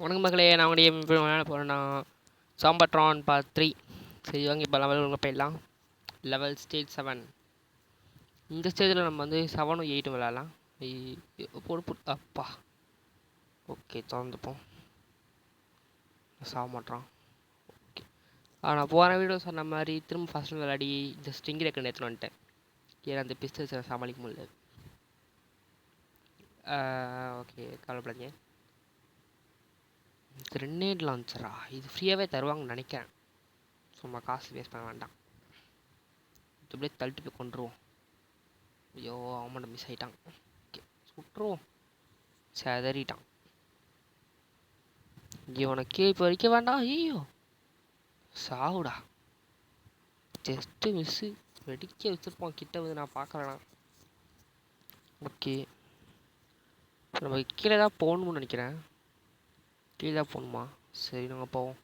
வணக்கம் மகளே, நான் உடைய மேலே போகிறேன்னா சாம்பட்ரான் பார்ட் 3. சரி வாங்க இப்போ லெவல் உள்ள போயிடலாம். Level stage 7. இந்த ஸ்டேஜில் நம்ம வந்து 7ம் 8ம் விளையாடலாம். போடு அப்பா. ஓகே, திறந்துப்போம். சாக மாட்டான். ஓகே, நான் போகிற வீடியோ சொன்ன மாதிரி திரும்ப ஃபஸ்ட்டு விளையாடி இந்த ஸ்ட்ரிங் ரெக்கன் எடுத்துன்னு வந்துட்டேன். ஏன்னா அந்த பிஸ்டல்ஸை சமாளிக்க முடியல. ஓகே, கவலைப்படாதீங்க. கிரெனேட் லான்ச்சரா? இது ஃப்ரீயாகவே தருவாங்கன்னு நினைக்கிறேன். சும்மா காசு வேஸ்ட் பண்ண வேண்டாம். அப்படியே தள்ளிட்டு போய் கொண்டுருவோம். ஐயோ, அவன்கிட்ட மிஸ் ஆகிட்டான். ஓகே, சுட்டுருவோம். செதறிட்டான். இவனுக்கு இப்போ வரைக்க வேண்டாம். ஐயோ சாவுடா. Just miss. வெடிக்க வச்சுருப்பான் கிட்ட வந்து நான் பார்க்கலண்ணா. ஓகே, நம்ம கீழே தான் போகணும்னு நினைக்கிறேன். கீழே தான் போகணுமா? சரி, நாங்கள் போவோம்.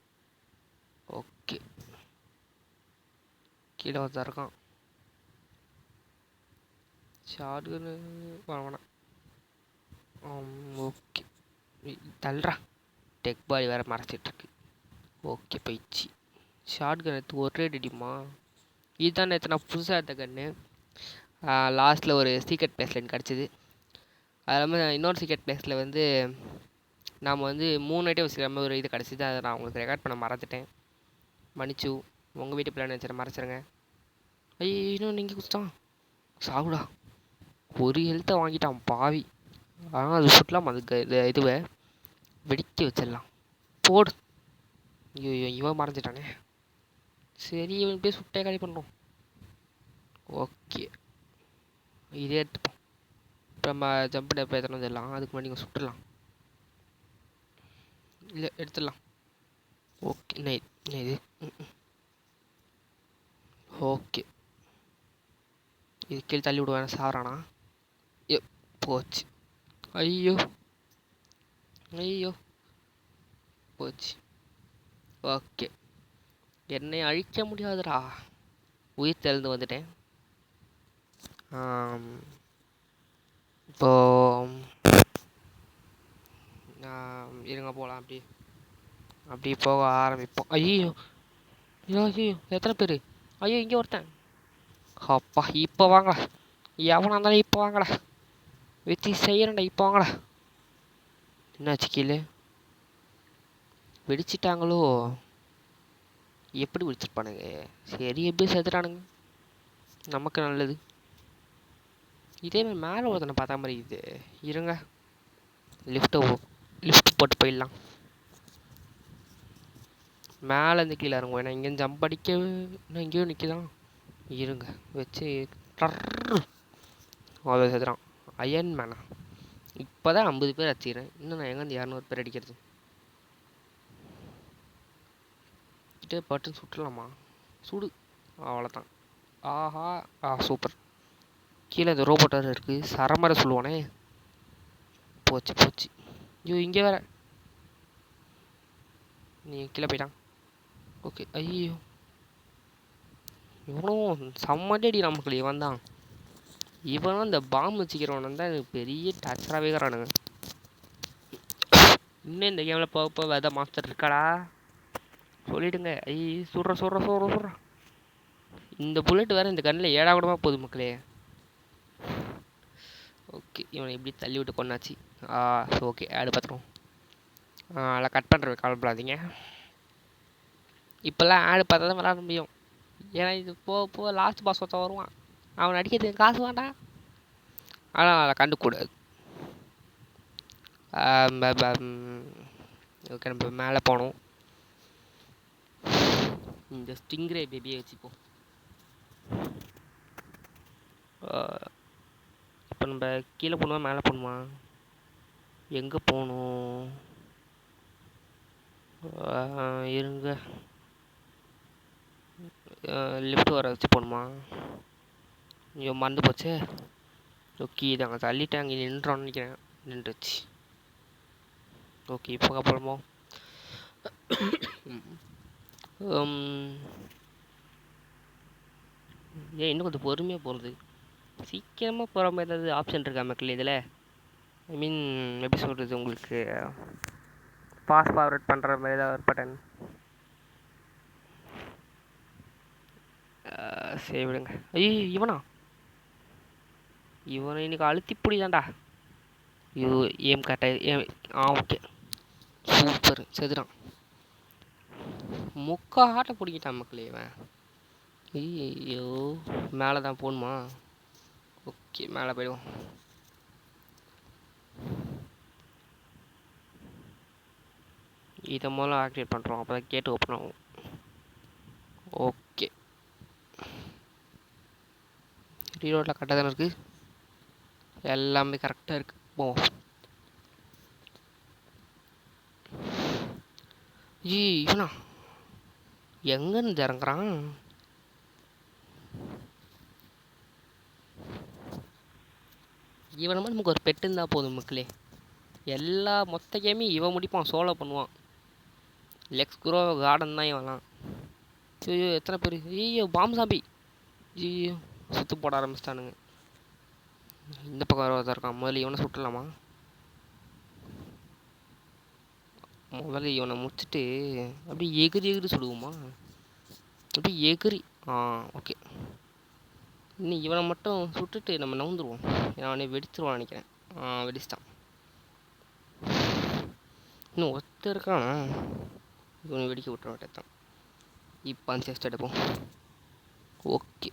ஓகே, கீழே வந்து இருக்கான். ஷார்ட்கன்னு வேணாம். ஓகே, தள்ளுறா. டெக் பாடி வேறு மறைச்சிட்ருக்கு. ஓகே, போயிடுச்சு. ஷார்ட்கன் எடுத்து ஒரே அடிமா. இதுதான் நேற்று நான் புதுசாக எடுத்த கன்று. லாஸ்ட்டில் ஒரு சீக்ரெட் பிளேஸில் எனக்கு கிடச்சிது. அது இல்லாமல் இன்னொரு சீக்ரெட் பிளேஸில் வந்து நாம் வந்து 3 ஐட்டம் வச்சுக்கிற மாதிரி ஒரு இது கிடச்சிது. அதை நான் உங்களுக்கு ரெக்கார்ட் பண்ண மறந்துட்டேன். மன்னிச்சு. உங்கள் வீட்டு பிளான் வச்சுட்டு மறைச்சிருங்க. ஐயோ, இன்னும் நீங்கள் குடிச்சிட்டான். சாகுடா. ஒரு ஹெல்த்தை வாங்கிட்டான் பாவி. ஆனால் அது சுட்டலாம். அதுக்கு இதுவை வெடிக்க வச்சிடலாம். போடு. ஐயோ, இவன் மறைஞ்சிட்டானே. சரி, இவன் போய் சுட்டே காலி பண்ணுறோம். ஓகே, இதே எடுத்துப்போம். இப்போ நம்ம ஜம்ப் டேப் எத்தனை வந்துடலாம். அதுக்கு முன்னாடி நீங்கள் சுட்டுடலாம். இல்லை, எடுத்துடலாம். ஓகே, இது ஓகே. இது கீழே தள்ளி விடுவேன். சாவறானா? போச்சு. ஐயோ போச்சு. ஓகே, என்னை அழிக்க முடியாதுடா. உயிர் தெளிந்து வந்துட்டேன். இப்போ இருங்க போகலாம். அப்படி போக ஆரம்பிப்போம். ஐயோ, எத்தனை பேர்? ஐயோ, இங்கே ஒருத்தன். அப்பா, இப்போ வாங்கடா. எவனா இருந்தாலும் இப்போ வாங்கடா. வச்சு செய்யறேன்டா. இப்போ வாங்கடா. என்னாச்சு? கீழே வெடிச்சிட்டாங்களோ? எப்படி வெடிச்சிருப்பானுங்க? சரி, எப்படி செத்துட்டானுங்க. நமக்கு நல்லது. இதேமாதிரி மேலே ஒருத்தனை பார்த்தா மாதிரி இது. இருங்க, லிஃப்ட் போட்டு போயிடலாம். மேலேருந்து கீழே இறங்குவோம். ஏன்னா இங்கேருந்து ஜம்ப் அடிக்க இன்னும் எங்கேயோ நிற்கலாம். இருங்க, வச்சு அவ்வளோ செத்துறான். அயன் மேனா? இப்போ தான் 50 பேர் அடிச்சிக்கிறேன். இன்னும் நான் எங்கேருந்து 200 பேர் அடிக்கிறது? கிட்டே பட்டுன்னு சுட்டலாமா? சுடு. அவ்வளோதான். ஆஹா, சூப்பர். கீழே இந்த ரோபோட்டார் இருக்குது. சரமரை சொல்லுவானே. போச்சு. ஐயோ, இங்கே வேற. நீ கீழே போயிட்டான். ஓகே. ஐயோ, இவனும் செம்மடி நமக்கு. இவன் தான் இவனும் இந்த பாம்பு வச்சுக்கிறவனு தான் எனக்கு பெரிய டச்சராகவே இருக்கிறானுங்க. இன்னும் இந்த கேமில் போக வெதை மாஸ்டர் இருக்காடா சொல்லிவிடுங்க. சுடுற. இந்த புல்லட் வேறு இந்த கண்ணில் 7 கூடமாக போகுது மக்களே. ஓகே, இவனை எப்படி தள்ளி விட்டு கொண்டாச்சு. ஓகே, ஆடு பார்த்துருவோம். அதெல்லாம் கட் பண்ணுறேன், கவலைப்படாதீங்க. இப்போல்லாம் ஆடு பார்த்தா தான் விளாட முடியும். ஏன்னா இது போக லாஸ்ட் பாஸ் ஒருத்தன் வருவான். அவன் அடிக்கிறதுக்கு காசு வேண்டாம். ஆனால் அதை கண்டுக்கூடாது. ஓகே, நம்ம மேலே போகணும். இந்த ஸ்டிங்ரே பேபியை வச்சுப்போம். இப்போ நம்ம கீழே போகணுமா மேலே போகணுமா? எங்கே போகணும்? இருங்க, லிஃப்ட் வர வச்சு போகணுமா? ஐயோ, மறந்து போச்சே. ஓகே, இது அங்கே தள்ளிட்டு அங்கே நின்றான்னு நினைக்கிறேன். நின்றுச்சு. ஓகே, இப்போ போகலாமா? இன்னும் கொஞ்சம் பொறுமையாக போகிறது. சீக்கிரமாக போகிற மாதிரி ஏதாவது ஆப்ஷன் இருக்கா மக்கள் இதில்? ஐ மீன் எப்படி சொல்கிறது உங்களுக்கு? ஃபாஸ்ட் ஃபார்வர்ட் பண்ணுற மாதிரி ஏதாவது ஒரு பட்டன். சரி விடுங்க. ஐயோ இவனா, இவனை இன்னைக்கு அழுத்தி பிடிதான்டா. ஐயோ ஏம் கரெக்டாக ஏம். Okay super செதுறான். முக்கா ஆட்டை பிடிக்கிட்டான் மக்களே இவன். ஐயோ மேலே தான் போகணுமா? ஓகே மேலே போயிடுவோம். இதை முதல்ல ஆக்டிவேட் பண்ணுறோம், அப்போ தான் கேட்டு ஓப்பன் ஆகும். ஓகே ரீலோடில் கரெக்டாக தானே இருக்குது, எல்லாமே கரெக்டாக இருக்குது. போவோம். இவனா எங்கேருந்து இறங்குறான்? இவனை மாதிரி நமக்கு ஒரு பெட்டு இருந்தால் போதும் மக்களே. எல்லா மொத்த கேமையும் இவன் முடிப்பான், சோலோ பண்ணுவான். லெக்ஸ் குரோ கார்டன் தான் இவன்லாம். ஐயோ எத்தனை பேர்! ஐயோ பாம்பு சாம்பி! ஐயோ சுற்று போட ஆரம்பிச்சிட்டானுங்க. இந்த பக்கம் வரதான் இருக்கான். முதல்ல இவனை சுட்டலாமா? முதல்ல இவனை முடிச்சுட்டு அப்படியே எகிரி எகிரி சுடுவோமா? அப்படியே எகிரி. ஓகே இன்னும் இவனை மட்டும் சுட்டுட்டு நம்ம நவுந்துருவோம். அவனே வெடிச்சிருவான்னு நினைக்கிறேன். வெடிச்சிட்டான். இன்னும் ஒருத்தர் இருக்கானா, இவனை வெடிக்க விட்டுற மாட்டேன். இப்போ அந்த செஸ்ட் எடுப்போம். ஓகே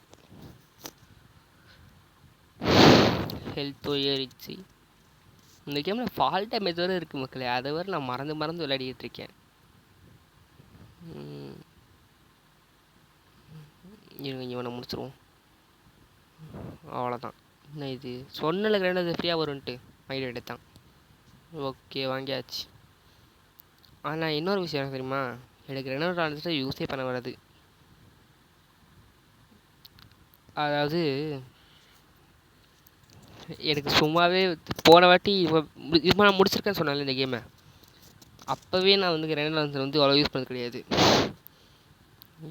ஹெல்த்தோ ஏறிச்சு. இந்த கேமில் ஃபால் டேமேஜ் வேறு இருக்குது மக்களே. அதை வேறு நான் மறந்து விளையாடிட்டு இருக்கேன். இவனை முடிச்சிருவோம். அவ்வளோதான். என்ன இது சொன்னல கிரைண்டர் ஃப்ரீயாக வரும்ன்ட்டு ஐடியா எடுத்தான். ஓகே வாங்கியாச்சு. ஆனால் இன்னொரு விஷயம் எனக்கு தெரியுமா, எனக்கு கிரைண்டர் ஆரம்பிச்சுட்டு யூஸே பண்ண வராது. அதாவது எனக்கு சும்மாவே போன வாட்டி இப்போ நான் முடிச்சிருக்கேன்னு சொன்னால இந்த கேமை, அப்போவே நான் வந்து கிரைண்டர் லான்ச்சர் வந்து அவ்வளோ யூஸ் பண்ணது கிடையாது.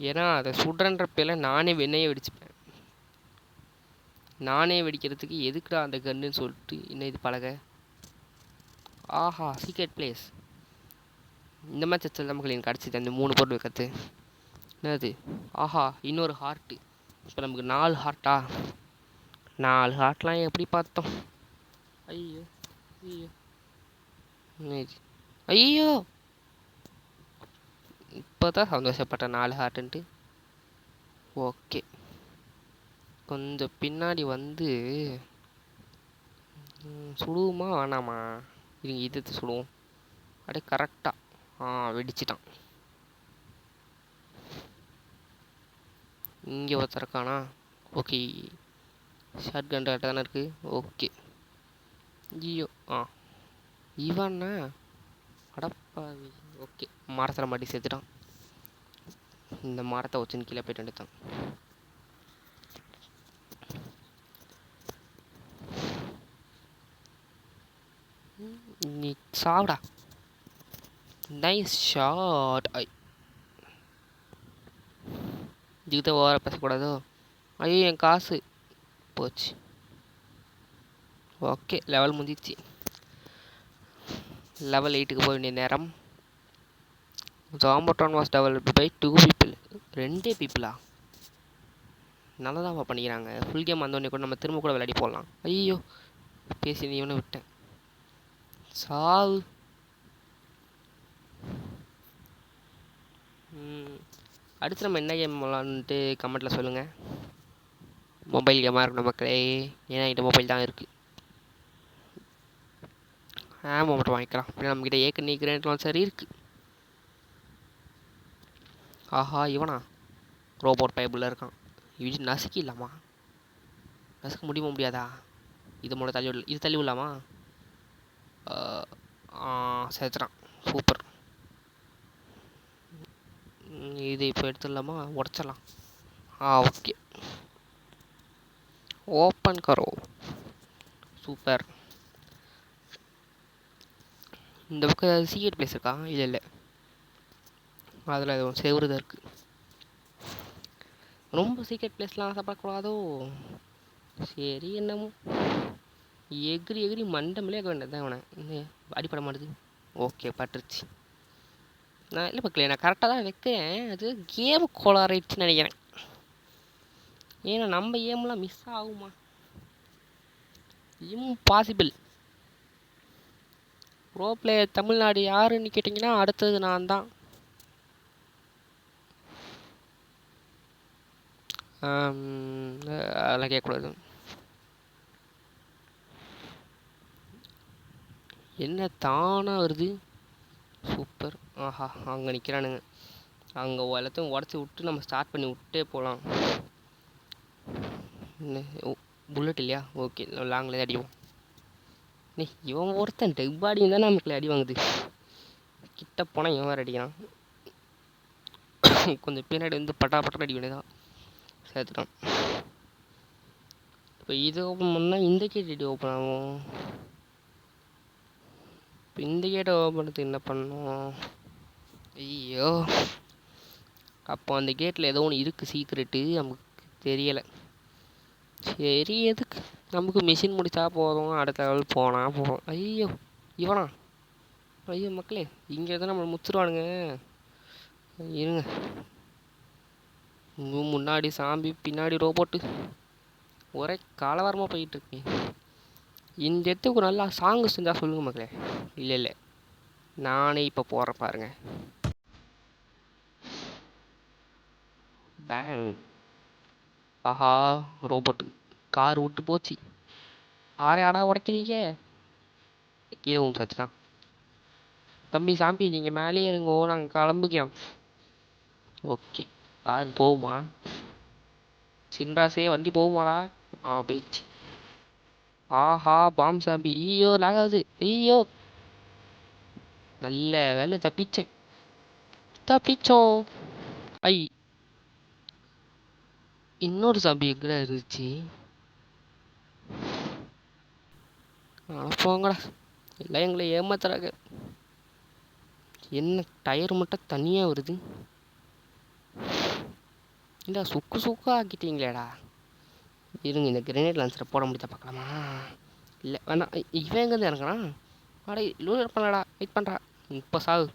ஏன்னா அதை சுடுறன்ற பேரில் நானே வெண்ணையே வெடிச்சுப்பேன். நானே வெடிக்கிறதுக்கு எதுக்குடா அந்த கன்னுன்னு சொல்லிட்டு இன்னும் இது பழக. ஆஹா சீக்ரெட் பிளேஸ். இந்த மாதிரி சச்சல் தான் மக்கள் எனக்கு கிடச்சிது அந்த 3 பொருள் வைக்கிறது. என்னது? ஆஹா இன்னொரு ஹார்ட்டு. இப்போ நமக்கு 4 ஹார்ட்டா? 4 ஹார்ட்லாம் எப்படி பார்த்தோம்? ஐயோ ஐயோ ஐயோ இப்போ தான் சந்தோஷப்பட்டேன் 4 ஹார்ட்டுன்ட்டு. ஓகே கொஞ்சம் பின்னாடி வந்து சுடுவோமா வேணாமா? இதுங்க இது சுடுவோம். அப்படியே கரெக்டாக வெடிச்சிட்டான். இங்கே ஒருத்தருக்கானா? ஓகே ஷார்ட் கன் கரெக்டாக தானே இருக்குது. ஓகே ஐயோ இவன்னா அடப்பாவி. ஓகே மரத்தில் மாட்டி சேர்த்துட்டான். இந்த மரத்தை வச்சுன்னு கீழே போய்ட்டு வந்துட்டான். நீ சாவுடா. Nice shot. இதுக்கு தான் ஓவராக பேசக்கூடாதோ? ஐயோ என் காசு போச்சு. ஓகே லெவல் முடிஞ்சிச்சு. லெவல் 8க்கு போக வேண்டிய நேரம். Jambatron was developed by 2 people. 2 பீப்புளா? நல்லா தான் பண்ணிக்கிறாங்க. ஃபுல் கேம் வந்தோடனே கூட நம்ம திரும்ப கூட விளையாடி போடலாம். ஐயோ பேசி நீ இவனை விட்டேன். சாவு. அடுத்து நம்ம என்ன கேம் விளாண்டுட்டு கமெண்ட்டில் சொல்லுங்கள். மொபைல் கேமாக இருக்கணும் மக்களே. ஏன்னா என்கிட்ட மொபைல் தான் இருக்குது. மட்டும் வாங்கிக்கலாம். அப்படின்னா நம்மக்கிட்ட ஏற்கனவே கிரைண்டர் லான்ச்சர் இருக்குது. ஆஹா இவனா ரோபோட் டைப்பில் இருக்கான். இது நசுக்கிடலாமா? நசுக்க முடியாதா? இது மட்டும் தள்ளி விடல. இது தள்ளி விடலாமா? சேர்த்துறான். சூப்பர். இது இப்போ எடுத்துடலாமா? உடச்சிடலாம். ஓகே ஓப்பன் கரோ. சூப்பர். இந்த பக்கம் ஏதாவது சீக்ரெட் பிளேஸ் இருக்கா? இல்லை அதில் அது சேவரு தான் இருக்குது. ரொம்ப சீக்ரெட் பிளேஸ்லாம் ஆசைப்படக்கூடாதோ? சரி என்னமோ எகிரி மண்டை மலையாக வேண்டியது தான் இவனை. அடிப்பட மாட்டுது. ஓகே பட்டுருச்சு. நான் இல்லை மக்களே, நான் கரெக்டாக தான் வைக்கிறேன். அது கேம் கோளாறாயிடுச்சுன்னு நினைக்கிறேன். ஏன்னா நம்ம ஏம்லாம் மிஸ் ஆகுமா? இம்பாசிபிள். ப்ரோ பிளேயர் தமிழ்நாடு யாருன்னு கேட்டிங்கன்னா அடுத்தது நான் தான். அதெல்லாம் கேட்கக்கூடாது. என்ன தானாக வருது? சூப்பர். ஆஹா, அங்கே நிற்கிறானுங்க. அங்கே எல்லாத்தையும் உடச்சி விட்டு நம்ம ஸ்டார்ட் பண்ணி விட்டே போகலாம். புல்லட் இல்லையா? ஓகே, லாங்கில் அடிவோம். இவன் ஒருத்தன் டெக் பாடியும் தான் நமக்கு அடி வாங்குது. கிட்ட போனால் இவன் வேறு அடிக்கிறான். கொஞ்சம் பின்னாடி வந்து பட்டா பட்டா அடி வேண்டியதான். சேர்த்துட்டான். இப்போ இது ஓப்பன் பண்ணால் இந்த கேட் ஓப்பன் ஆகும். இப்போ இந்த கேட்டை ஓப்பன் பண்ணுறது என்ன பண்ணும்? ஐயோ, அப்போ அந்த கேட்டில் ஏதோ ஒன்று இருக்குது சீக்ரெட்டு, நமக்கு தெரியலை. சரி, எதுக்கு நமக்கு மிஷின் முடித்தா போதும், அடுத்த லெவல் போனால் போதும். ஐயோ இவனா? ஐயோ மக்களே, இங்கே தான் நம்மளை முச்சிருவானுங்க. இருங்க, முன்னாடி சாம்பி பின்னாடி ரோபோட்டு, ஒரே கலவரமாக போயிட்டுருக்கு. இந்த இடத்துக்கு நல்லா சாங்கு செஞ்சால் சொல்லுங்கள் மக்களே. இல்லை இல்லை, நானே இப்போ போகிறேன் பாருங்க. பேங். ஆஹா, ரோபோட்டு கார் விட்டு போச்சு. ஆடா உடைக்கிறீங்க? கீழே சச்சு தான். தம்பி சாம்பி, நீங்கள் மேலேயே இருங்கோ, நாங்கள் கிளம்புக்கிறோம். ஓகே, கார் போகுமா? சின்ராசே வண்டி போகுமாடா? போயிடுச்சு. ஆஹா, பாம் சாம்பி. ஐயோ லாக் ஆகுது. ஐயோ, நல்ல வேலை தப்பிச்சோம். ஐ, இன்னொரு சாம்பி எங்கடா இருந்துச்சு? போங்கடா, எல்லாம் எங்களை ஏமாத்துறாங்க. என்ன டயர் மட்டும் தனியாக வருது? இல்லை, சுக்கு ஆக்கிட்டீங்களேடா. இருங்க, இந்த கிரனேட் லான்ச்சரை போட முடியாத பார்க்கலாமா? இல்லை வேணாம். இவன் எங்கேருந்து இறங்குறான்? வாடகை லூட் பண்ணலடா, வெயிட் பண்ணுறா. இப்போ சாகு.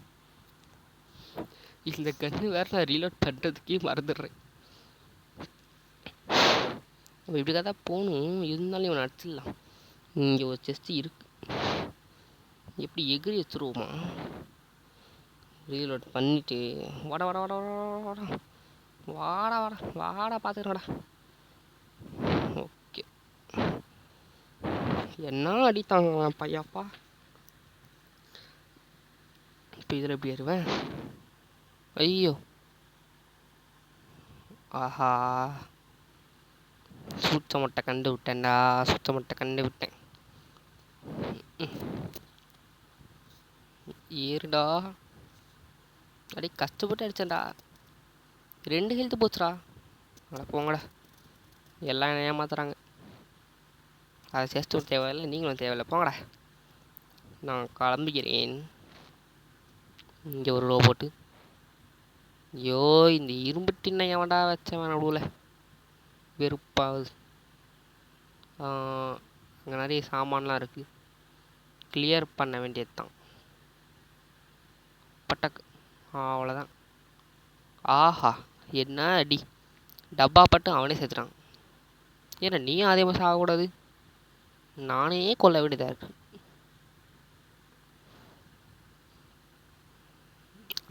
இந்த கன்று வேறு நான் ரீலோட் பண்ணுறதுக்கே மறந்துடுறேன். நம்ம இப்படிக்காக தான் போகணும். இருந்தாலும் இவனை அடிச்சிடலாம். இங்கே ஒரு செஸ்ட்டு இருக்கு. எப்படி எகிரி வச்சுருவோமா? ரீலோட் பண்ணிவிட்டு வாடா வாடா வாடா வாடா வாடா வாடா வாடா பார்த்துக்கிறேன்டா. ஓகே, என்ன அடித்தாங்க பையாப்பா. இப்போ இதில் எப்படி ஏறுவேன்? ஐயோ, ஆஹா, சுத்த மட்டை கண்டு விட்டேன்டா. ஏறுடா. அடி கஷ்டப்பட்டு அடிச்சேன்டா. 2 ஹெல்த்து போச்சுடா. அட போங்கடா, எல்லாம் என்ன ஏமாத்துறாங்க. அதை சேர்த்து தேவையில்லை, நீங்களும் தேவையில்லை, போங்கடா. நான் கிளம்பிக்கிறேன். இங்கே ஒரு ரோபோட்டு. ஐயோ, இந்த இரும்பு டின்னை எவன்டா வச்சவன் நடுவில்? வெறுப்பாகுது. அங்கே நிறைய சாமான்லாம் இருக்குது. கிளியர் பண்ண வேண்டியது தான். பட்டக்கு, அவ்வளோதான். ஆஹா, என்ன அடி. டப்பா பட்டு அவனே சேர்த்துட்டான். ஏன்னா நீயும் அதே மாதிரி ஆகக்கூடாது, நானே கொல்ல வேண்டியதாக இருக்கு.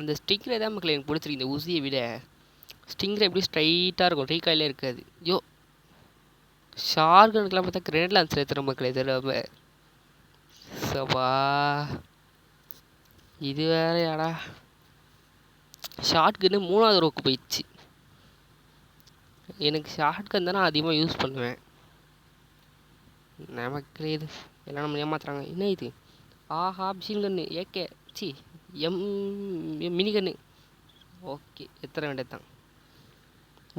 அந்த ஸ்டிங்கரை தான் மக்கள் எனக்கு பிடிச்சிருக்கு. இந்த ஊசியை விட ஸ்டிங்கரை எப்படி ஸ்ட்ரைட்டாக இருக்கும், ரீகாயிலே இருக்காது. ஐயோ, ஷார்கனுக்கெல்லாம் பார்த்தா கிரேட் லான்ச்சர் ஏற்றுற மக்கள் எதிராக. சபா, இது வேறையாடா. ஷார்ட் கன்னு 3வது ரோக்கு போயிடுச்சு. எனக்கு ஷார்ட் கன் தான் நான் அதிகமாக யூஸ் பண்ணுவேன். நமக்கு இது எல்லாம் நம்ம ஏமாத்துறாங்க. என்ன இது? ஆஹா, மிஷின் கன்று ஏகே சி மினி கன்று. ஓகே, எத்தனை வேண்டியது தான்.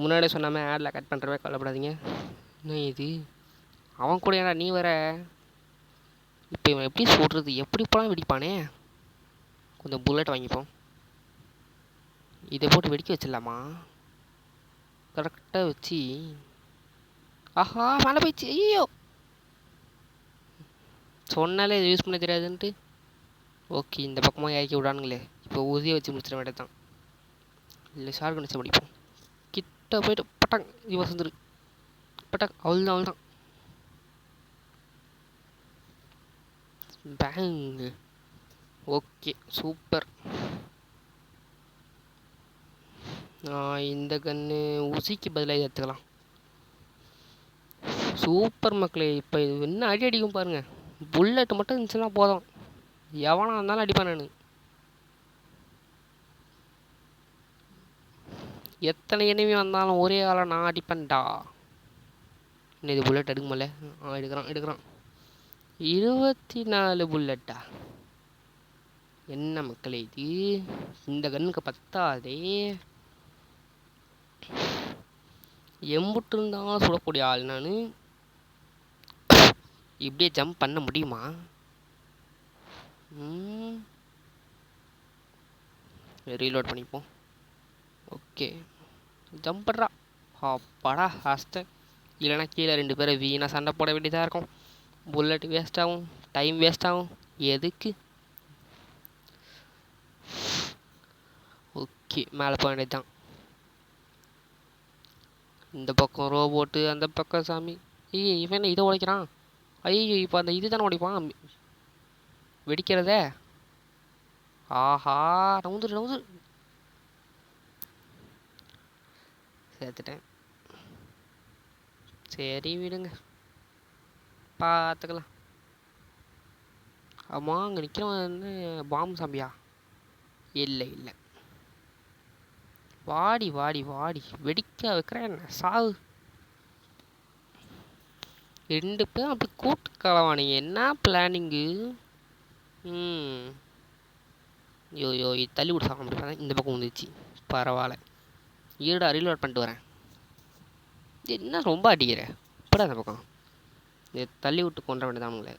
முன்னாடியே சொன்னாமல் ஆடில் கட் பண்ணுறவே கவலைப்படாதீங்க. என்ன இது? அவன் கூட ஏன்னா நீ வர. இப்போ இவன் எப்படி சொல்கிறது? எப்படி போலாம் வெடிப்பானே. கொஞ்சம் புல்லட் வாங்கிப்போம். இதை போட்டு வெடிக்க வச்சிடலாமா? கரெக்டாக வச்சு. ஆஹா, மேலே போயிடுச்சு. ஐயோ, சொன்னாலே இது யூஸ் பண்ண தெரியாதுன்ட்டு. ஓகே, இந்த பக்கமாக இறக்கி விடானுங்களே. இப்போ இப்போ ஊதியை வச்சு முடிச்சிட வேண்டியது தான். இல்லை ஷார்ட் கன் வச்சு முடிப்போம். கிட்ட போய்ட்டு பட்டாங் இவ வந்துரு பட்டாங் அவள்தான் பேங். Okay super. இந்த கன்று ஊசிக்கு பதிலாக எடுத்துக்கலாம். சூப்பர் மக்களே. இப்போ இது என்ன அடி அடிக்கும் பாருங்கள். புல்லட் மட்டும் இருந்துச்சுன்னா போதும், எவனா இருந்தாலும் அடிப்பேன் நான். எத்தனை எனிமி வந்தாலும் ஒரே ஆளை நான் அடிப்பேன்டா. இன்னும் இது புல்லட் எடுக்குமல்ல. எடுக்கிறான் 24 புல்லட்டா. என்ன மக்களே இது, இந்த கண்ணுக்கு பத்தாதே. எம்புட்டு இருந்தாலும் சுடக்கூடிய ஆள் நான். இப்படியே ஜம்ப் பண்ண முடியுமா? ரீலோட் பண்ணிப்போம். ஓகே ஜம்ப் பண்ணுறா. அப்பாடா ஆஸ்த. இல்லைனா கீழே 2 பேரை வீணாக சண்டை போட வேண்டியதாக இருக்கும். புல்லட் வேஸ்ட் ஆகும், டைம் வேஸ்ட் ஆகும். எதுக்கு? ஓகே மேலே போக வேண்டியது தான். இந்த பக்கம் ரோபோட்டு, அந்த பக்கம் சாமி. இவன் இதை உடைக்கிறான். ஐயோ இப்போ அந்த இது தானே உடைப்பான் வெடிக்கிறதே. ஆஹா நவுந்துரு சேர்த்துட்டேன். சரி விடுங்க, பார்த்துக்கலாம். ஆமாம் அங்கே நிற்கிறவன் வந்து பாம்பு சாம்பியா? இல்லை வாடி வெடிக்க வைக்கிறேன் சாவு. 2 பேரும் அப்படி கூட்டு கலவானீங்க. என்ன பிளானிங்கு? ஐயோ இது தள்ளி விட சாப்பிட முடியாது. இந்த பக்கம் வந்துச்சு பரவாயில்ல. ஈரடா ரீலோட் பண்ணிட்டு வரேன். என்ன ரொம்ப அடிக்கிற இப்படா அந்த பக்கம். இது தள்ளி விட்டு கொண்ட வேண்டியதான். அவங்கள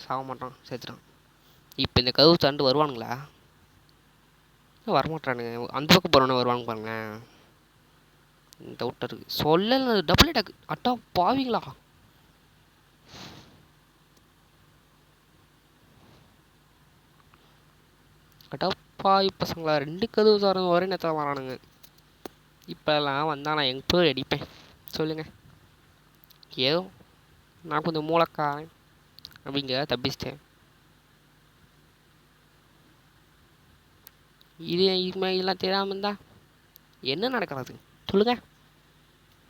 சாக மாட்டான், சேர்த்துட்டான். இப்போ இந்த கதவு தாண்டு வருவானுங்களா? வரமாட்டானுங்க. அந்த பக்கம் போகிறவனே வருவாங்க பாருங்க. டவுட்டாக இருக்குது. சொல்லலை டபுள் அட்டாக். அட்டா பாவீங்களா? அட்டா பாவி பசங்களா. 2 கதவு சாரம் ஒரே நேரத்தில் வரானுங்க. இப்போல்லாம் வந்தால் நான் எங்கே போய் அடிப்பேன் சொல்லுங்கள். ஏதோ நான் கொஞ்சம் மூளைக்காரன் அப்படிங்க தப்பிச்சிட்டேன். இது இதெல்லாம் தெரியாமல் இருந்தா என்ன நடக்கிறது சொல்லுங்க.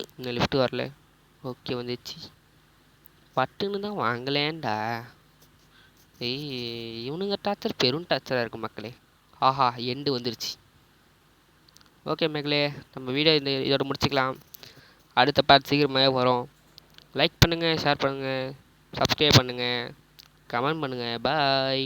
இன்னும் லிஃப்ட் வரல. ஓகே வந்துச்சு. பட்டுன்னு தான் வாங்கலேன்டா. இவனுங்க டார்ச்சர் பெரும் டார்ச்சராக இருக்கும் மக்களே. ஆஹா எண்டு வந்துருச்சு. ஓகே மக்களே, நம்ம வீடியோ இதோட முடிச்சுக்கலாம். அடுத்த பார்ட் சீக்கிரமாகவே வரும். லைக் பண்ணுங்கள், ஷேர் பண்ணுங்கள், சப்ஸ்கிரைப் பண்ணுங்கள், கமெண்ட் பண்ணுங்கள். பாய்.